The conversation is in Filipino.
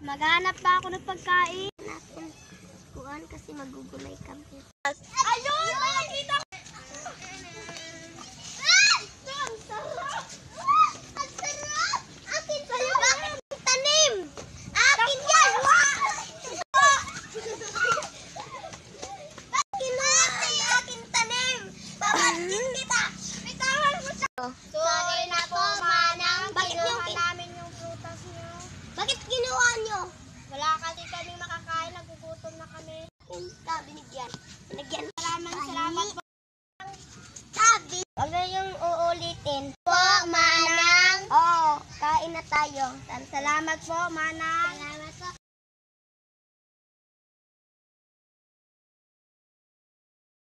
Maghanap pa ako ng pagkain. Natin kuhan kasi magugulay kami. Ayun! May nakita ko! Ang sarap! Ang sarap! Akin sa'yo! Akin tanim! Akin yan! Akin tanim! Babagin kita! Bitawan mo siya! Sorry na po, Manang. Kinuha namin yung prutas niyo. Bakit kinuha niyo? Wala kasi kaming makakain. Nagugutom na kami. Binigyan. Salamat po. Sabi. Huwag na yung uulitin. Po, Manang. Oo, kain na tayo. Salamat po, Manang.